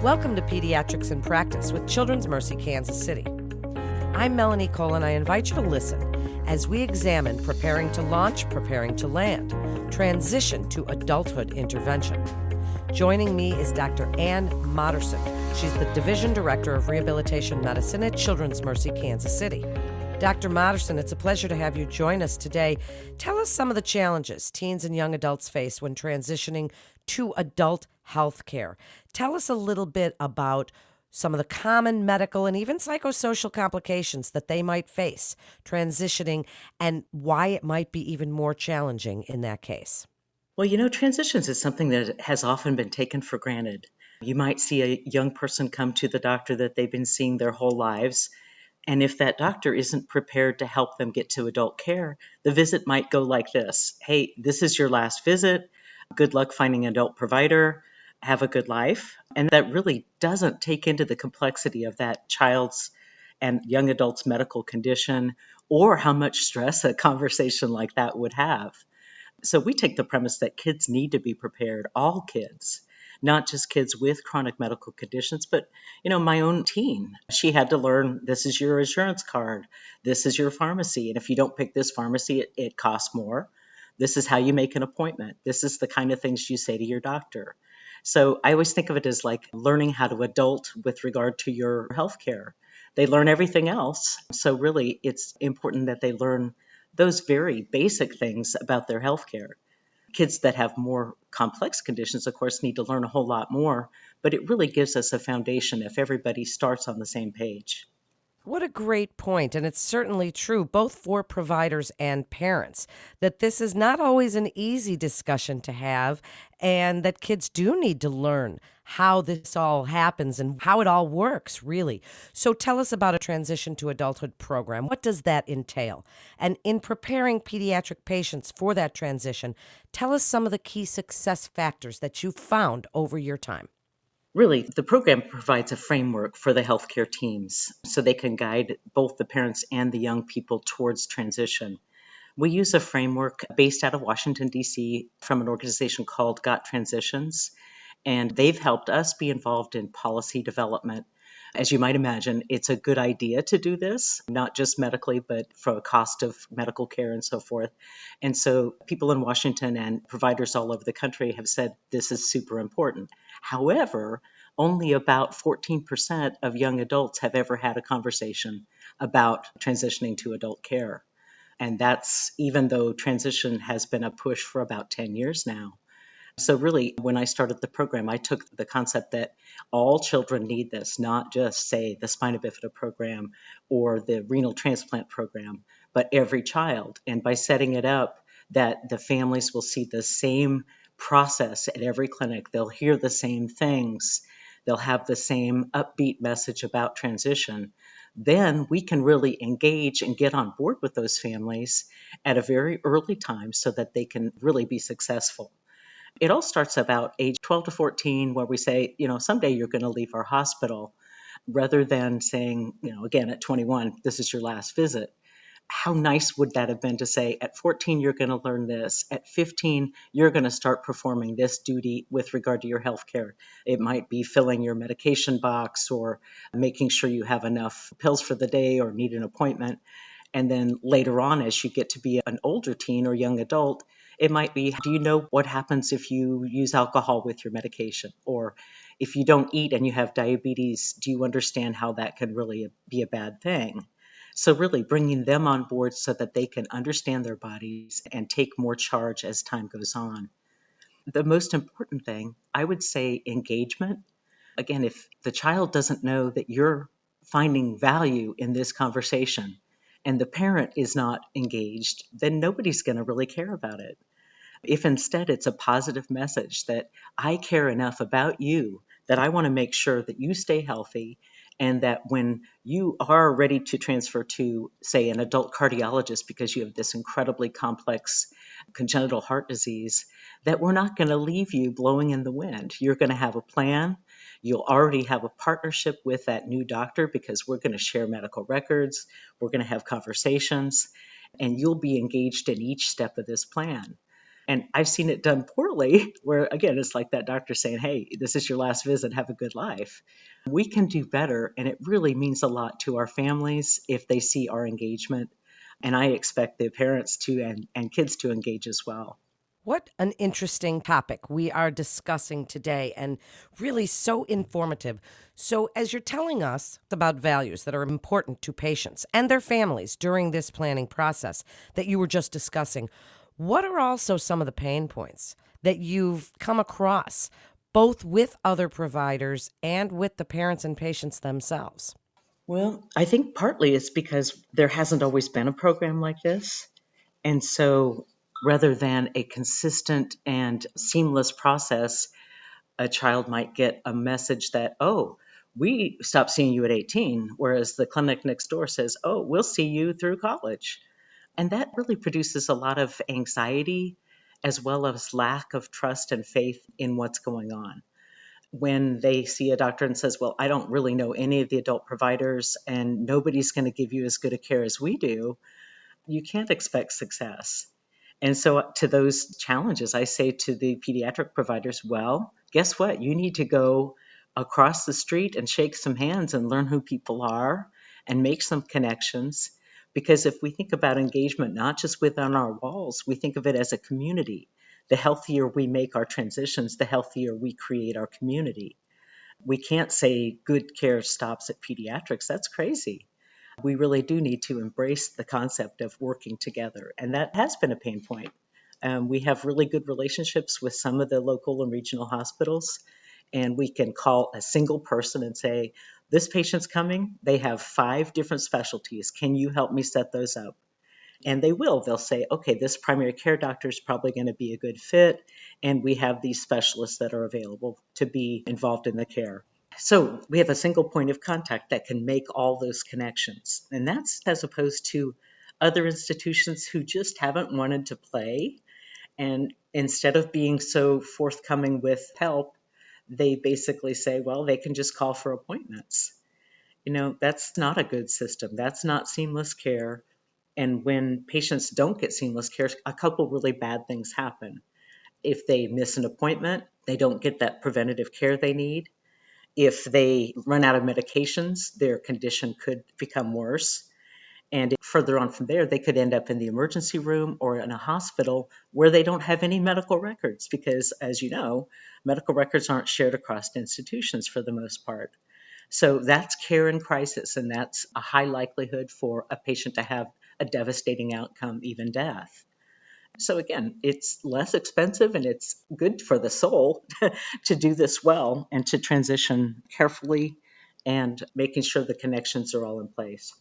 Welcome to Pediatrics in Practice with Children's Mercy Kansas City. I'm Melanie Cole, and I invite you to listen as we examine preparing to launch, preparing to land, transition to adulthood intervention. Joining me is Dr. Ann Moderson. She's the Division Director of Rehabilitation Medicine at Children's Mercy Kansas City. Dr. Moderson, it's a pleasure to have you join us today. Tell us some of the challenges teens and young adults face when transitioning to adult health care. Tell us a little bit about some of the common medical and even psychosocial complications that they might face transitioning and why it might be even more challenging in that case. Well, transitions is something that has often been taken for granted. You might see a young person come to the doctor that they've been seeing their whole lives. And if that doctor isn't prepared to help them get to adult care, the visit might go like this. Hey, this is your last visit. Good luck finding an adult provider. Have a good life. And that really doesn't take into the complexity of that child's and young adult's medical condition or how much stress a conversation like that would have. So we take the premise that kids need to be prepared, all kids, not just kids with chronic medical conditions, but, my own teen, she had to learn this is your insurance card, this is your pharmacy, and if you don't pick this pharmacy, it costs more. This is how you make an appointment. This is the kind of things you say to your doctor. So I always think of it as like learning how to adult with regard to your health care. They learn everything else. So really, it's important that they learn those very basic things about their health care. Kids that have more complex conditions, of course, need to learn a whole lot more, but it really gives us a foundation if everybody starts on the same page. What a great point, and it's certainly true, both for providers and parents, that this is not always an easy discussion to have, and that kids do need to learn how this all happens and how it all works, really. So tell us about a transition to adulthood program. What does that entail? And in preparing pediatric patients for that transition, tell us some of the key success factors that you've found over your time. Really, the program provides a framework for the healthcare teams so they can guide both the parents and the young people towards transition. We use a framework based out of Washington, D.C. from an organization called Got Transitions, and they've helped us be involved in policy development. As you might imagine, it's a good idea to do this, not just medically, but for a cost of medical care and so forth. And so people in Washington and providers all over the country have said this is super important. However, only about 14% of young adults have ever had a conversation about transitioning to adult care. And that's even though transition has been a push for about 10 years now. So really, when I started the program, I took the concept that all children need this, not just, say, the spina bifida program or the renal transplant program, but every child. And by setting it up, that the families will see the same process at every clinic. They'll hear the same things. They'll have the same upbeat message about transition. Then we can really engage and get on board with those families at a very early time so that they can really be successful. It all starts about age 12 to 14, where we say, someday you're going to leave our hospital, rather than saying, again, at 21, this is your last visit. How nice would that have been to say, at 14, you're going to learn this. At 15, you're going to start performing this duty with regard to your health care. It might be filling your medication box or making sure you have enough pills for the day or need an appointment. And then later on, as you get to be an older teen or young adult, it might be, do you know what happens if you use alcohol with your medication? Or if you don't eat and you have diabetes, do you understand how that can really be a bad thing? So really bringing them on board so that they can understand their bodies and take more charge as time goes on. The most important thing, I would say engagement. Again, if the child doesn't know that you're finding value in this conversation, and the parent is not engaged, then nobody's going to really care about it. If instead it's a positive message that I care enough about you that I want to make sure that you stay healthy and that when you are ready to transfer to, say, an adult cardiologist because you have this incredibly complex congenital heart disease, that we're not going to leave you blowing in the wind. You're going to have a plan. You'll already have a partnership with that new doctor because we're going to share medical records. We're going to have conversations, and you'll be engaged in each step of this plan. And I've seen it done poorly, where again, it's like that doctor saying, hey, this is your last visit, have a good life. We can do better, and it really means a lot to our families if they see our engagement. And I expect the parents to and kids to engage as well. What an interesting topic we are discussing today, and really so informative. So, as you're telling us about values that are important to patients and their families during this planning process that you were just discussing, what are also some of the pain points that you've come across, both with other providers and with the parents and patients themselves? Well, I think partly it's because there hasn't always been a program like this. And so rather than a consistent and seamless process, a child might get a message that, oh, we stopped seeing you at 18, whereas the clinic next door says, oh, we'll see you through college. And that really produces a lot of anxiety as well as lack of trust and faith in what's going on. When they see a doctor and says, well, I don't really know any of the adult providers and nobody's going to give you as good a care as we do, you can't expect success. And so, to those challenges, I say to the pediatric providers, well, guess what? You need to go across the street and shake some hands and learn who people are and make some connections. Because if we think about engagement, not just within our walls, we think of it as a community. The healthier we make our transitions, the healthier we create our community. We can't say good care stops at pediatrics. That's crazy. We really do need to embrace the concept of working together. And that has been a pain point. We have really good relationships with some of the local and regional hospitals, and we can call a single person and say, this patient's coming. They have 5 different specialties. Can you help me set those up? And they will. They'll say, okay, this primary care doctor is probably going to be a good fit, and we have these specialists that are available to be involved in the care. So we have a single point of contact that can make all those connections. And that's as opposed to other institutions who just haven't wanted to play. And instead of being so forthcoming with help, they basically say, well, they can just call for appointments. That's not a good system. That's not seamless care. And when patients don't get seamless care, a couple really bad things happen. If they miss an appointment, they don't get that preventative care they need. If they run out of medications, their condition could become worse. And further on from there, they could end up in the emergency room or in a hospital where they don't have any medical records because, as you know, medical records aren't shared across institutions for the most part. So that's care in crisis, and that's a high likelihood for a patient to have a devastating outcome, even death. So again, it's less expensive and it's good for the soul to do this well and to transition carefully and making sure the connections are all in place.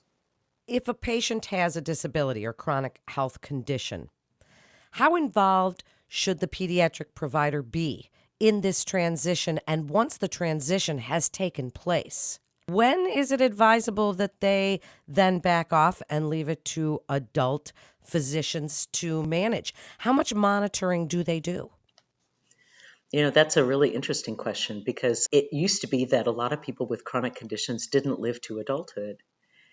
If a patient has a disability or chronic health condition, how involved should the pediatric provider be in this transition? And once the transition has taken place, when is it advisable that they then back off and leave it to adult physicians to manage? How much monitoring do they do? That's a really interesting question because it used to be that a lot of people with chronic conditions didn't live to adulthood.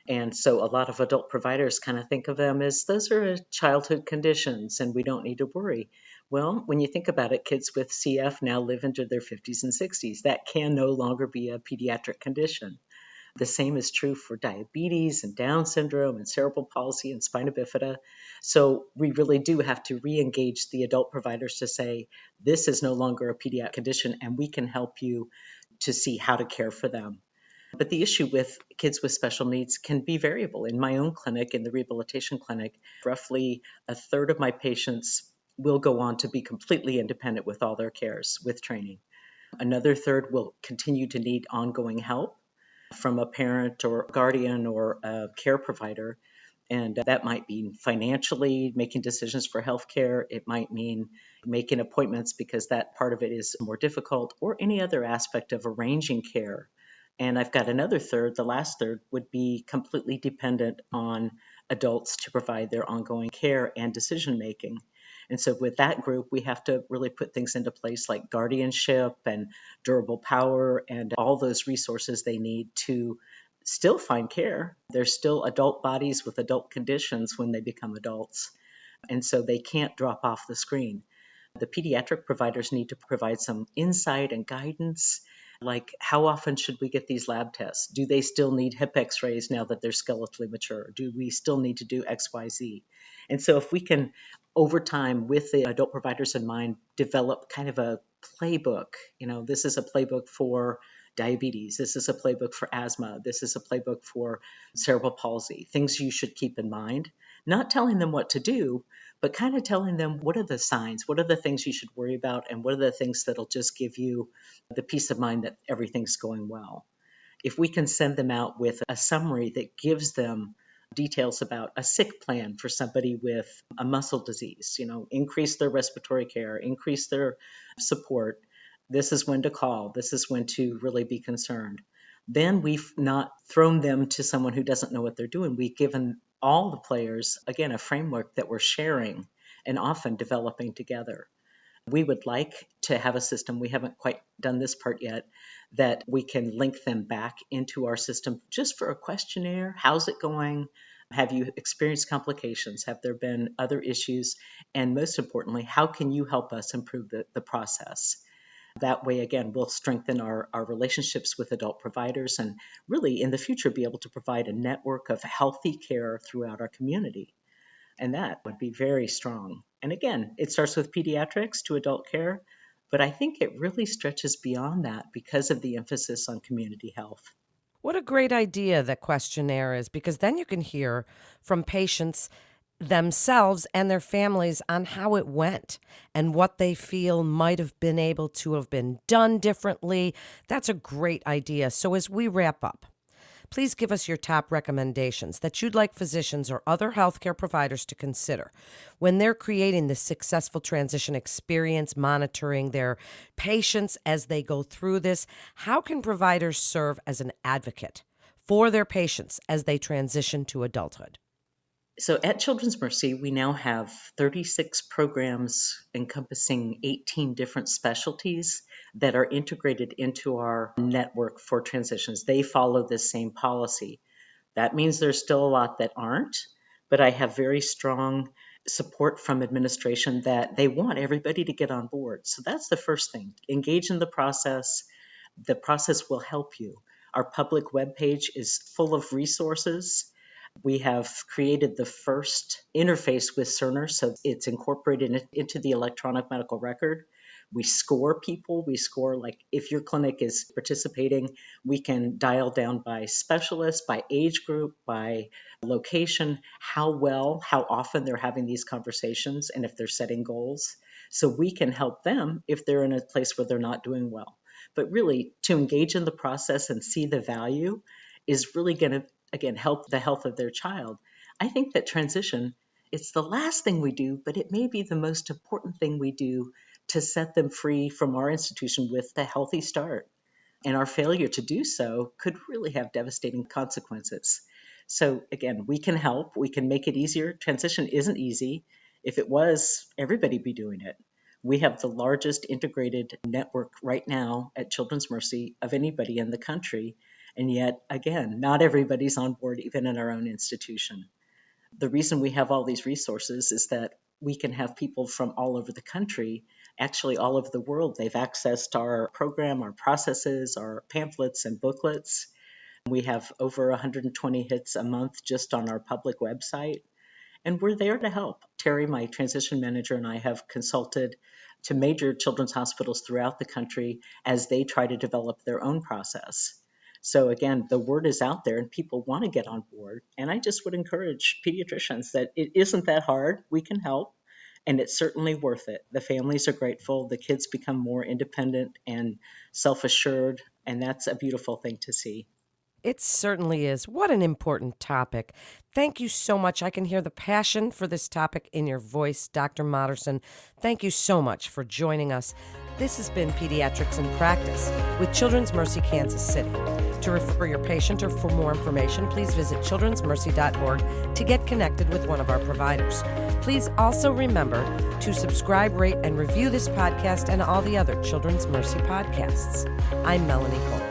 And so a lot of adult providers kind of think of them as those are childhood conditions and we don't need to worry. Well, when you think about it, kids with CF now live into their 50s and 60s. That can no longer be a pediatric condition. The same is true for diabetes and Down syndrome and cerebral palsy and spina bifida. So we really do have to re-engage the adult providers to say, this is no longer a pediatric condition and we can help you to see how to care for them. But the issue with kids with special needs can be variable. In my own clinic, in the rehabilitation clinic, roughly a third of my patients will go on to be completely independent with all their cares with training. Another third will continue to need ongoing help from a parent or guardian or a care provider. And that might mean financially making decisions for healthcare. It might mean making appointments because that part of it is more difficult, or any other aspect of arranging care. And I've got another third, the last third would be completely dependent on adults to provide their ongoing care and decision making. And so with that group, we have to really put things into place like guardianship and durable power and all those resources they need to still find care. They're still adult bodies with adult conditions when they become adults. And so they can't drop off the screen. The pediatric providers need to provide some insight and guidance, like how often should we get these lab tests? Do they still need hip x-rays now that they're skeletally mature? Do we still need to do XYZ? And so if we can, over time, with the adult providers in mind, develop kind of a playbook, this is a playbook for diabetes, this is a playbook for asthma, this is a playbook for cerebral palsy, things you should keep in mind, not telling them what to do, but kind of telling them what are the signs, what are the things you should worry about, and what are the things that'll just give you the peace of mind that everything's going well. If we can send them out with a summary that gives them details about a sick plan for somebody with a muscle disease, increase their respiratory care, increase their support, this is when to call, this is when to really be concerned. Then we've not thrown them to someone who doesn't know what they're doing. We've given all the players, again, a framework that we're sharing and often developing together. We would like to have a system, we haven't quite done this part yet, that we can link them back into our system just for a questionnaire. How's it going? Have you experienced complications? Have there been other issues? And most importantly, how can you help us improve the process? That way, again, we'll strengthen our relationships with adult providers and really in the future be able to provide a network of healthy care throughout our community. And that would be very strong. And again, it starts with pediatrics to adult care, but I think it really stretches beyond that because of the emphasis on community health. What a great idea that questionnaire is, because then you can hear from patients themselves and their families on how it went and what they feel might have been able to have been done differently. That's a great idea. So as we wrap up, please give us your top recommendations that you'd like physicians or other healthcare providers to consider when they're creating this successful transition experience, monitoring their patients as they go through this. How can providers serve as an advocate for their patients as they transition to adulthood? So at Children's Mercy, we now have 36 programs encompassing 18 different specialties that are integrated into our network for transitions. They follow this same policy. That means there's still a lot that aren't, but I have very strong support from administration that they want everybody to get on board. So that's the first thing. Engage in the process. The process will help you. Our public webpage is full of resources. We have created the first interface with Cerner, so it's incorporated into the electronic medical record. We score people. We score, like, if your clinic is participating, we can dial down by specialist, by age group, by location, how often they're having these conversations, and if they're setting goals. So we can help them if they're in a place where they're not doing well. But really, to engage in the process and see the value is really going to, again, help the health of their child. I think that transition, it's the last thing we do, but it may be the most important thing we do to set them free from our institution with a healthy start. And our failure to do so could really have devastating consequences. So again, we can help. We can make it easier. Transition isn't easy. If it was, everybody'd be doing it. We have the largest integrated network right now at Children's Mercy of anybody in the country. And yet, again, not everybody's on board, even in our own institution. The reason we have all these resources is that we can have people from all over the country, actually all over the world. They've accessed our program, our processes, our pamphlets and booklets. We have over 120 hits a month just on our public website. And we're there to help. Terry, my transition manager, and I have consulted to major children's hospitals throughout the country as they try to develop their own process. So again, the word is out there and people want to get on board. And I just would encourage pediatricians that it isn't that hard. We can help. And it's certainly worth it. The families are grateful. The kids become more independent and self-assured. And that's a beautiful thing to see. It certainly is. What an important topic. Thank you so much. I can hear the passion for this topic in your voice, Dr. Moderson. Thank you so much for joining us. This has been Pediatrics in Practice with Children's Mercy Kansas City. To refer your patient or for more information, please visit childrensmercy.org to get connected with one of our providers. Please also remember to subscribe, rate, and review this podcast and all the other Children's Mercy podcasts. I'm Melanie Cole.